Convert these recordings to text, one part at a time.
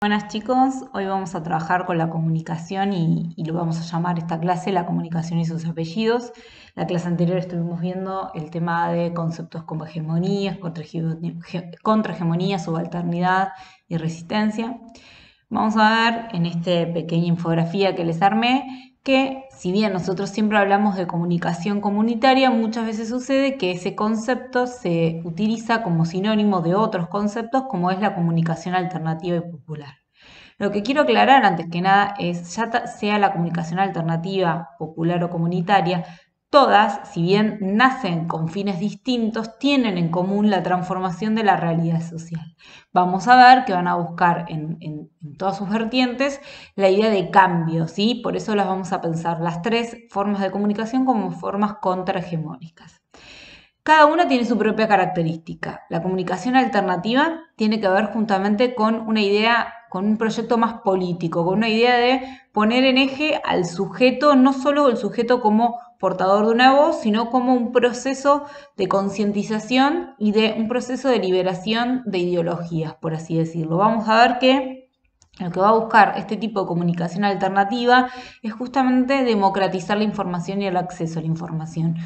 Buenas chicos, hoy vamos a trabajar con la comunicación y lo vamos a llamar esta clase la comunicación y sus apellidos. La clase anterior estuvimos viendo el tema de conceptos como hegemonías, contrahegemonía, subalternidad y resistencia. Vamos a ver en esta pequeña infografía que les armé que si bien nosotros siempre hablamos de comunicación comunitaria, muchas veces sucede que ese concepto se utiliza como sinónimo de otros conceptos como es la comunicación alternativa y popular. Lo que quiero aclarar antes que nada es, ya sea la comunicación alternativa, popular o comunitaria, todas, si bien nacen con fines distintos, tienen en común la transformación de la realidad social. Vamos a ver que van a buscar en todas sus vertientes la idea de cambio, ¿sí? Por eso las vamos a pensar las tres formas de comunicación como formas contrahegemónicas. Cada una tiene su propia característica. La comunicación alternativa tiene que ver justamente con una idea, con un proyecto más político, con una idea de poner en eje al sujeto, no solo el sujeto como portador de una voz, sino como un proceso de concientización y de un proceso de liberación de ideologías, por así decirlo. Vamos a ver que lo que va a buscar este tipo de comunicación alternativa es justamente democratizar la información y el acceso a la información.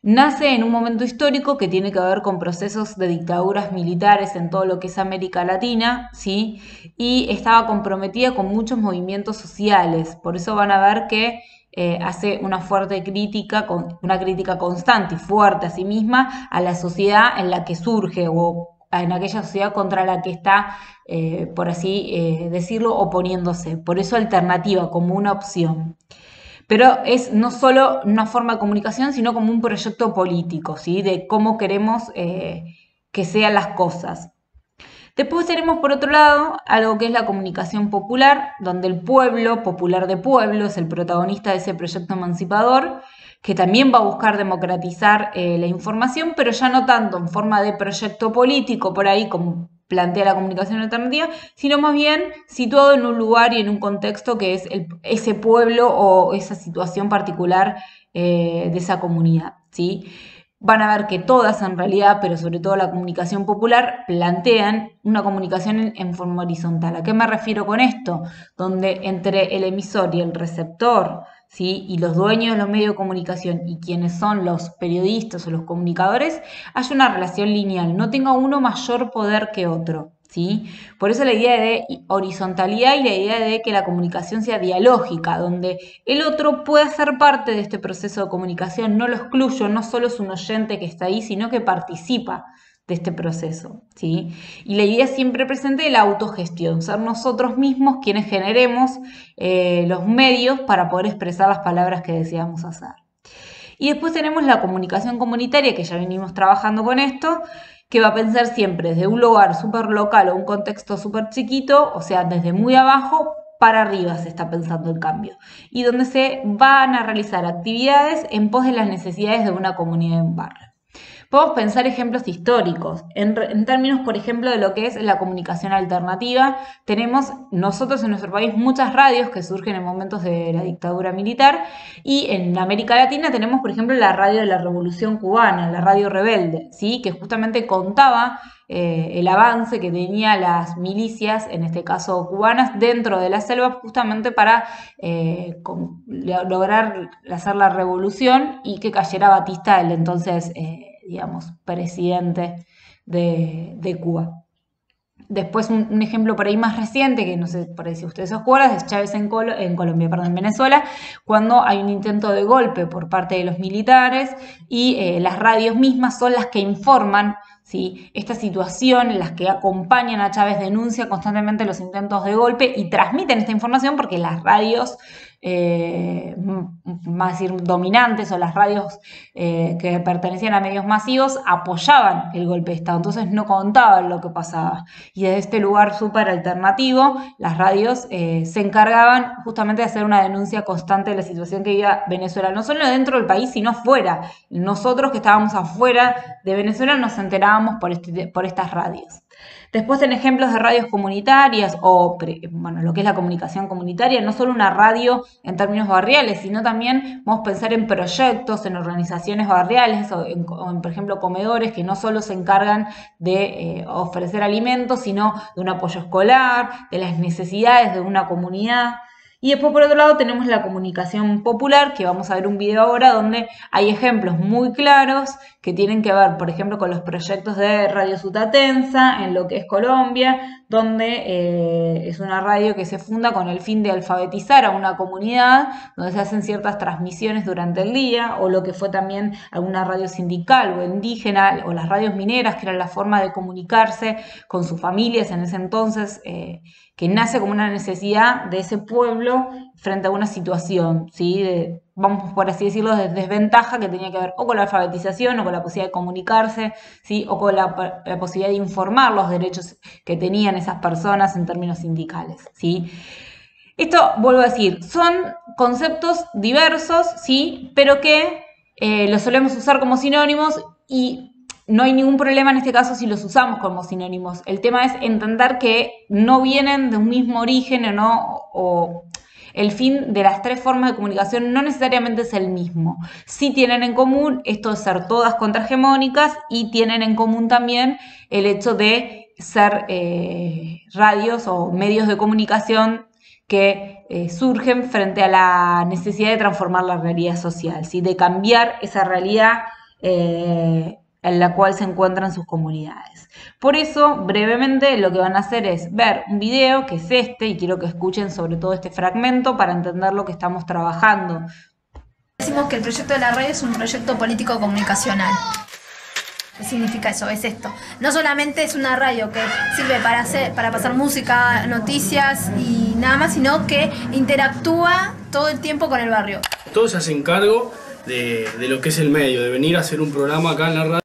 Nace en un momento histórico que tiene que ver con procesos de dictaduras militares en todo lo que es América Latina, ¿sí? Y estaba comprometida con muchos movimientos sociales. Por eso van a ver que hace una fuerte crítica, una crítica constante y fuerte a sí misma a la sociedad en la que surge o en aquella sociedad contra la que está, por así decirlo, oponiéndose. Por eso alternativa, como una opción. Pero es no solo una forma de comunicación, sino como un proyecto político, ¿sí? De cómo queremos que sean las cosas. Después tenemos por otro lado algo que es la comunicación popular, donde el pueblo, popular de pueblo, es el protagonista de ese proyecto emancipador, que también va a buscar democratizar la información, pero ya no tanto en forma de proyecto político, por ahí como plantea la comunicación alternativa, sino más bien situado en un lugar y en un contexto que es ese pueblo o esa situación particular de esa comunidad, ¿sí? Van a ver que todas en realidad, pero sobre todo la comunicación popular, plantean una comunicación en forma horizontal. ¿A qué me refiero con esto? Donde entre el emisor y el receptor, ¿sí? Y los dueños de los medios de comunicación y quienes son los periodistas o los comunicadores, hay una relación lineal, no tenga uno mayor poder que otro. ¿Sí? Por eso la idea de horizontalidad y la idea de que la comunicación sea dialógica, donde el otro puede ser parte de este proceso de comunicación, no lo excluyo, no solo es un oyente que está ahí, sino que participa de este proceso, ¿sí? Y la idea siempre presente de la autogestión, ser nosotros mismos quienes generemos los medios para poder expresar las palabras que deseamos hacer. Y después tenemos la comunicación comunitaria, que ya venimos trabajando con esto, que va a pensar siempre desde un lugar súper local o un contexto súper chiquito, o sea, desde muy abajo para arriba se está pensando el cambio, y donde se van a realizar actividades en pos de las necesidades de una comunidad en barrio. Podemos pensar ejemplos históricos. En términos, por ejemplo, de lo que es la comunicación alternativa, tenemos nosotros en nuestro país muchas radios que surgen en momentos de la dictadura militar y en América Latina tenemos, por ejemplo, la radio de la Revolución Cubana, la radio rebelde, ¿sí? Que justamente contaba el avance que tenían las milicias, en este caso cubanas, dentro de la selva justamente para lograr hacer la revolución y que cayera Batista, el entonces digamos, presidente de Cuba. Después un ejemplo por ahí más reciente, que no sé por ahí si ustedes se acuerdan, es Chávez en Colombia, perdón, en Venezuela, cuando hay un intento de golpe por parte de los militares y las radios mismas son las que informan, ¿sí? Esta situación, las que acompañan a Chávez, denuncia constantemente los intentos de golpe y transmiten esta información porque las radios más decir, dominantes o las radios que pertenecían a medios masivos apoyaban el golpe de Estado, entonces no contaban lo que pasaba. Y desde este lugar súper alternativo, las radios se encargaban justamente de hacer una denuncia constante de la situación que vivía Venezuela, no solo dentro del país, sino fuera. Nosotros que estábamos afuera de Venezuela nos enterábamos por estas radios. Después en ejemplos de radios comunitarias o, bueno, lo que es la comunicación comunitaria, no solo una radio en términos barriales, sino también vamos a pensar en proyectos, en organizaciones barriales o en, por ejemplo, comedores que no solo se encargan de ofrecer alimentos, sino de un apoyo escolar, de las necesidades de una comunidad. Y después, por otro lado, tenemos la comunicación popular, que vamos a ver un video ahora donde hay ejemplos muy claros que tienen que ver, por ejemplo, con los proyectos de Radio Sutatensa en lo que es Colombia, donde es una radio que se funda con el fin de alfabetizar a una comunidad, donde se hacen ciertas transmisiones durante el día, o lo que fue también alguna radio sindical o indígena, o las radios mineras, que era la forma de comunicarse con sus familias en ese entonces, que nace como una necesidad de ese pueblo frente a una situación, ¿sí? Vamos por así decirlo, de desventaja que tenía que ver o con la alfabetización o con la posibilidad de comunicarse, ¿sí? O con la posibilidad de informar los derechos que tenían esas personas en términos sindicales, ¿sí? Esto, vuelvo a decir, son conceptos diversos, ¿sí? Pero que los solemos usar como sinónimos y no hay ningún problema en este caso si los usamos como sinónimos. El tema es entender que no vienen de un mismo origen o el fin de las tres formas de comunicación no necesariamente es el mismo. Sí tienen en común esto de ser todas contrahegemónicas y tienen en común también el hecho de ser radios o medios de comunicación que surgen frente a la necesidad de transformar la realidad social, ¿sí? De cambiar esa realidad en la cual se encuentran sus comunidades. Por eso, brevemente, lo que van a hacer es ver un video, que es este, y quiero que escuchen sobre todo este fragmento para entender lo que estamos trabajando. Decimos que el proyecto de la radio es un proyecto político-comunicacional. ¿Qué significa eso? Es esto. No solamente es una radio que sirve para pasar música, noticias y nada más, sino que interactúa todo el tiempo con el barrio. Todos se hacen cargo de lo que es el medio, de venir a hacer un programa acá en la radio.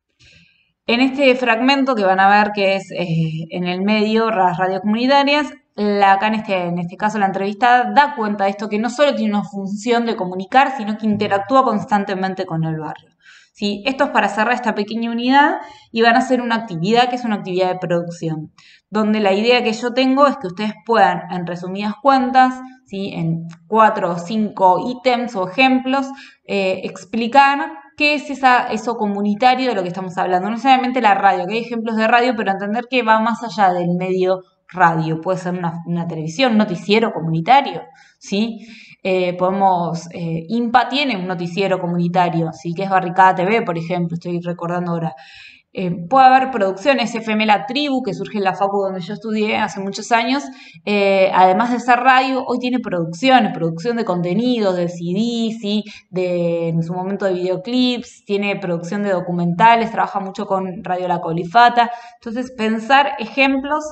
En este fragmento que van a ver que es en el medio, las radios comunitarias, acá en este caso la entrevistada da cuenta de esto, que no solo tiene una función de comunicar, sino que interactúa constantemente con el barrio. ¿Sí? Esto es para cerrar esta pequeña unidad y van a hacer una actividad que es una actividad de producción, donde la idea que yo tengo es que ustedes puedan, en resumidas cuentas, ¿sí? En 4 o 5 ítems o ejemplos, explicar qué es eso comunitario de lo que estamos hablando. No solamente la radio, que hay ejemplos de radio, pero entender que va más allá del medio radio. Puede ser una televisión, un noticiero comunitario, ¿sí? IMPA tiene un noticiero comunitario, ¿sí? Que es Barricada TV, por ejemplo, estoy recordando ahora. Puede haber producciones, FM La Tribu, que surge en la facu donde yo estudié hace muchos años, además de ser radio, hoy tiene producción de contenidos, de CD, ¿sí? En su momento de videoclips, tiene producción de documentales, trabaja mucho con Radio La Colifata. Entonces, pensar ejemplos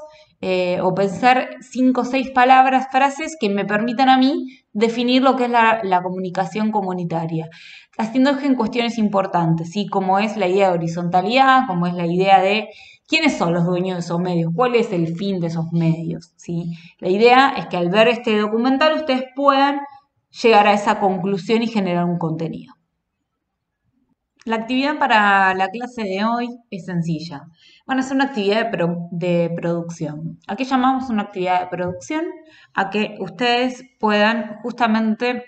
o pensar 5 o 6 palabras, frases que me permitan a mí definir lo que es la comunicación comunitaria, haciendo eje en cuestiones importantes, ¿sí? Como es la idea de horizontalidad, como es la idea de quiénes son los dueños de esos medios, cuál es el fin de esos medios, ¿sí? La idea es que al ver este documental ustedes puedan llegar a esa conclusión y generar un contenido. La actividad para la clase de hoy es sencilla. Van a hacer una actividad de producción. ¿A qué llamamos una actividad de producción? A que ustedes puedan justamente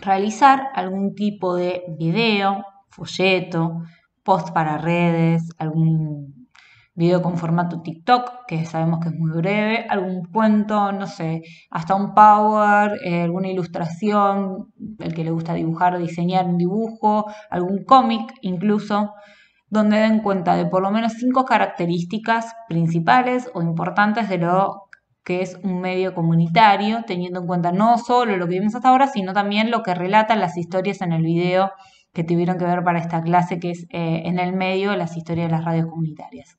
realizar algún tipo de video, folleto, post para redes, algún video con formato TikTok, que sabemos que es muy breve, algún cuento, no sé, hasta un power, alguna ilustración, el que le gusta dibujar, diseñar un dibujo, algún cómic incluso, donde den cuenta de por lo menos 5 características principales o importantes de lo que es un medio comunitario, teniendo en cuenta no solo lo que vimos hasta ahora, sino también lo que relatan las historias en el video que tuvieron que ver para esta clase, que es en el medio las historias de las radios comunitarias.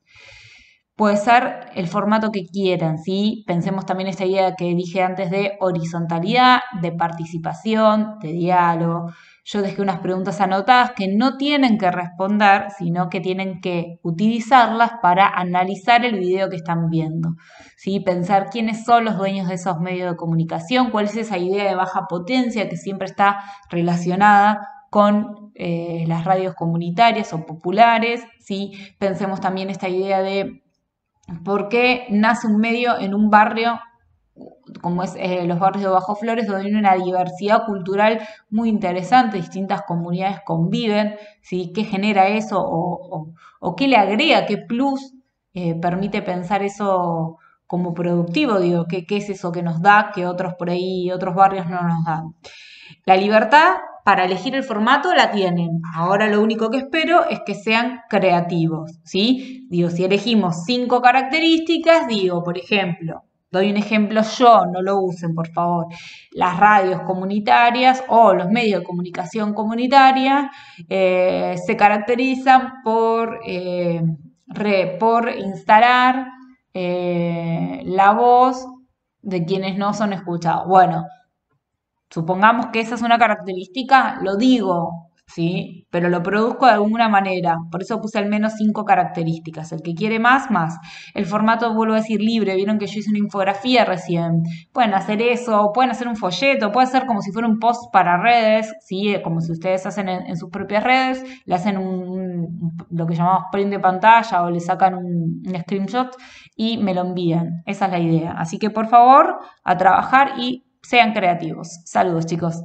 Puede ser el formato que quieran, ¿sí? Pensemos también esta idea que dije antes de horizontalidad, de participación, de diálogo. Yo dejé unas preguntas anotadas que no tienen que responder, sino que tienen que utilizarlas para analizar el video que están viendo, ¿sí? Pensar quiénes son los dueños de esos medios de comunicación, cuál es esa idea de baja potencia que siempre está relacionada con las radios comunitarias o populares, ¿sí? Pensemos también esta idea de porque nace un medio en un barrio como es los barrios de Bajo Flores, donde hay una diversidad cultural muy interesante, distintas comunidades conviven, ¿sí? ¿Qué genera eso o qué le agrega, qué plus permite pensar eso como productivo? Digo, ¿qué es eso que nos da que otros por ahí, otros barrios no nos dan? La libertad para elegir el formato la tienen. Ahora lo único que espero es que sean creativos, ¿sí? Digo, si elegimos 5 características, digo, por ejemplo, doy un ejemplo yo, no lo usen, por favor. Las radios comunitarias o los medios de comunicación comunitaria se caracterizan por instalar la voz de quienes no son escuchados. Bueno, supongamos que esa es una característica, lo digo, ¿sí? Pero lo produzco de alguna manera. Por eso puse al menos 5 características. El que quiere más, más. El formato, vuelvo a decir, libre. Vieron que yo hice una infografía recién. Pueden hacer eso, pueden hacer un folleto, puede ser como si fuera un post para redes, ¿sí? Como si ustedes hacen en sus propias redes, le hacen lo que llamamos print de pantalla o le sacan un screenshot y me lo envían. Esa es la idea. Así que por favor, a trabajar y sean creativos. Saludos, chicos.